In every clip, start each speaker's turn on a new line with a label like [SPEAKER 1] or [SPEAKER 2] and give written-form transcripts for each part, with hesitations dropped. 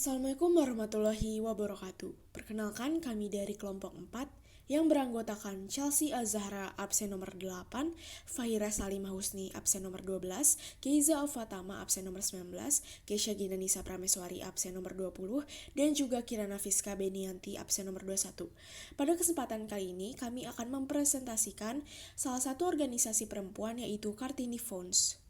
[SPEAKER 1] Assalamualaikum warahmatullahi wabarakatuh. Perkenalkan kami dari kelompok 4 yang beranggotakan Chelsea Azahra absen nomor 8, Fahira Salimah Husni absen nomor 12, Keiza Alfatama absen nomor 19, Keisha Gina Nisa Prameswari absen nomor 20, dan juga Kirana Fiska Benianti absen nomor 21. Pada kesempatan kali ini kami akan mempresentasikan salah satu organisasi perempuan yaitu Kartini Fonds.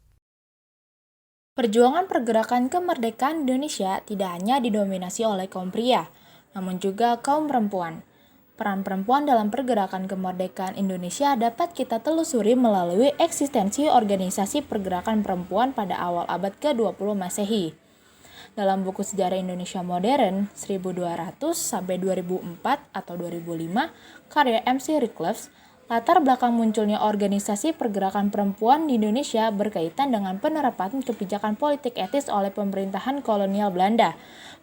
[SPEAKER 2] Perjuangan pergerakan kemerdekaan Indonesia tidak hanya didominasi oleh kaum pria, namun juga kaum perempuan. Peran perempuan dalam pergerakan kemerdekaan Indonesia dapat kita telusuri melalui eksistensi organisasi pergerakan perempuan pada awal abad ke-20 Masehi. Dalam buku Sejarah Indonesia Modern 1200-2004 atau 2005, karya MC Reclus, latar belakang munculnya organisasi pergerakan perempuan di Indonesia berkaitan dengan penerapan kebijakan politik etis oleh pemerintahan kolonial Belanda.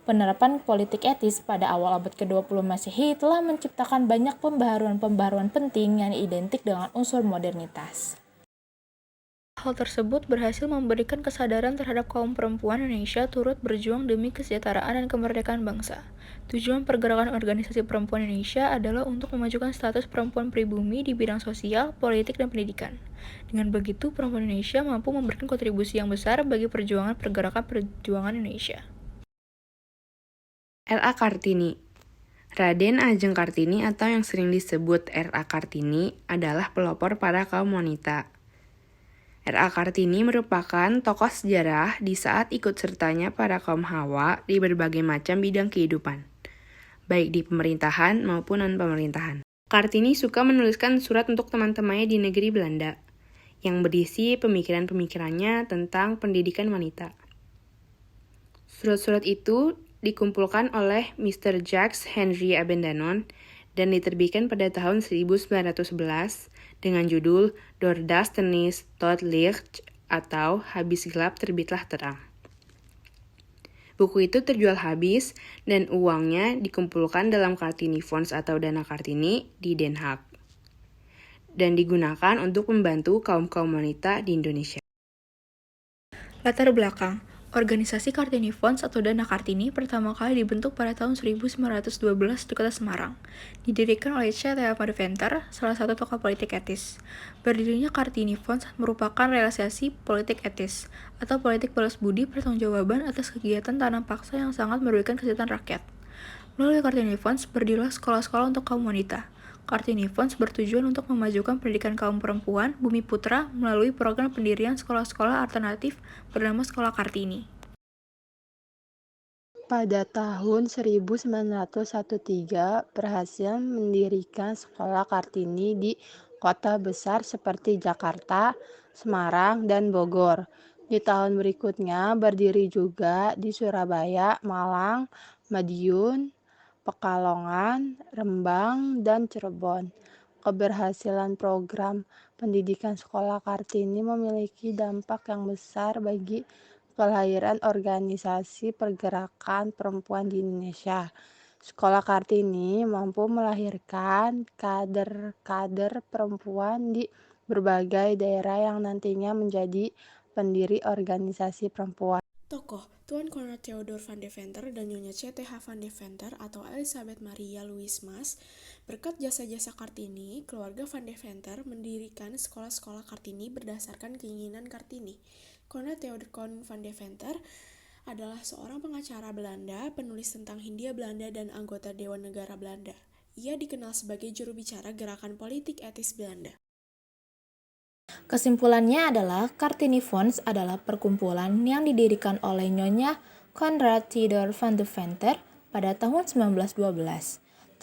[SPEAKER 2] Penerapan politik etis pada awal abad ke-20 Masehi telah menciptakan banyak pembaharuan-pembaharuan penting yang identik dengan unsur modernitas. Hal tersebut berhasil memberikan kesadaran terhadap kaum perempuan Indonesia turut berjuang demi kesejahteraan dan kemerdekaan bangsa. Tujuan pergerakan organisasi perempuan Indonesia adalah untuk memajukan status perempuan pribumi di bidang sosial, politik, dan pendidikan. Dengan begitu, perempuan Indonesia mampu memberikan kontribusi yang besar bagi perjuangan Indonesia.
[SPEAKER 3] R.A. Kartini. Raden Ajeng Kartini atau yang sering disebut R.A. Kartini adalah pelopor para kaum wanita. R.A. Kartini merupakan tokoh sejarah di saat ikut sertanya para kaum Hawa di berbagai macam bidang kehidupan, baik di pemerintahan maupun non-pemerintahan. Kartini suka menuliskan surat untuk teman-temannya di negeri Belanda, yang berisi pemikiran-pemikirannya tentang pendidikan wanita. Surat-surat itu dikumpulkan oleh Mr. Jacques Henri Abendanon dan diterbitkan pada tahun 1911 dengan judul Door Duisternis tot Licht atau Habis Gelap Terbitlah Terang. Buku itu terjual habis dan uangnya dikumpulkan dalam Kartini Fonds atau Dana Kartini di Den Haag dan digunakan untuk membantu kaum-kaum wanita di Indonesia.
[SPEAKER 2] Latar belakang. Organisasi Kartini Fonds atau Dana Kartini pertama kali dibentuk pada tahun 1912 di kota Semarang. Didirikan oleh C.T.H. Van Deventer, salah satu tokoh politik etis. Berdirinya Kartini Fonds merupakan realisasi politik etis, atau politik balas budi pertanggungjawaban atas kegiatan tanam paksa yang sangat merugikan kesehatan rakyat. Melalui Kartini Fonds berdirilah sekolah-sekolah untuk kaum wanita. Kartini Fonds bertujuan untuk memajukan pendidikan kaum perempuan Bumi Putra melalui program pendirian sekolah-sekolah alternatif bernama Sekolah Kartini.
[SPEAKER 4] Pada tahun 1913 berhasil mendirikan Sekolah Kartini di kota besar seperti Jakarta, Semarang, dan Bogor. Di tahun berikutnya berdiri juga di Surabaya, Malang, Madiun, Pekalongan, Rembang, dan Cirebon. Keberhasilan program pendidikan Sekolah Kartini memiliki dampak yang besar bagi kelahiran organisasi pergerakan perempuan di Indonesia. Sekolah Kartini mampu melahirkan kader-kader perempuan di berbagai daerah yang nantinya menjadi pendiri organisasi perempuan.
[SPEAKER 1] Tokoh Tuan Konrad Theodor van Deventer dan Nyonya C.T.H. van Deventer atau Elizabeth Maria Louise Mas. Berkat jasa-jasa Kartini, keluarga van Deventer mendirikan sekolah-sekolah Kartini berdasarkan keinginan Kartini. Konrad Theodor van Deventer adalah seorang pengacara Belanda, penulis tentang Hindia Belanda dan anggota Dewan Negara Belanda. Ia dikenal sebagai juru bicara gerakan politik etis Belanda.
[SPEAKER 2] Kesimpulannya adalah Kartini Fonds adalah perkumpulan yang didirikan oleh Nyonya Konrad Theodor van Deventer pada tahun 1912.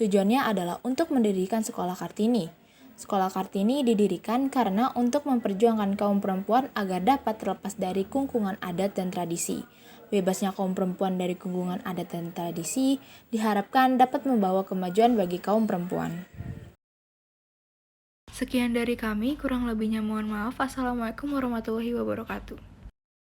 [SPEAKER 2] Tujuannya adalah untuk mendirikan sekolah Kartini. Sekolah Kartini didirikan karena untuk memperjuangkan kaum perempuan agar dapat terlepas dari kungkungan adat dan tradisi. Bebasnya kaum perempuan dari kungkungan adat dan tradisi diharapkan dapat membawa kemajuan bagi kaum perempuan. Sekian dari kami, kurang lebihnya mohon maaf. Assalamualaikum warahmatullahi wabarakatuh.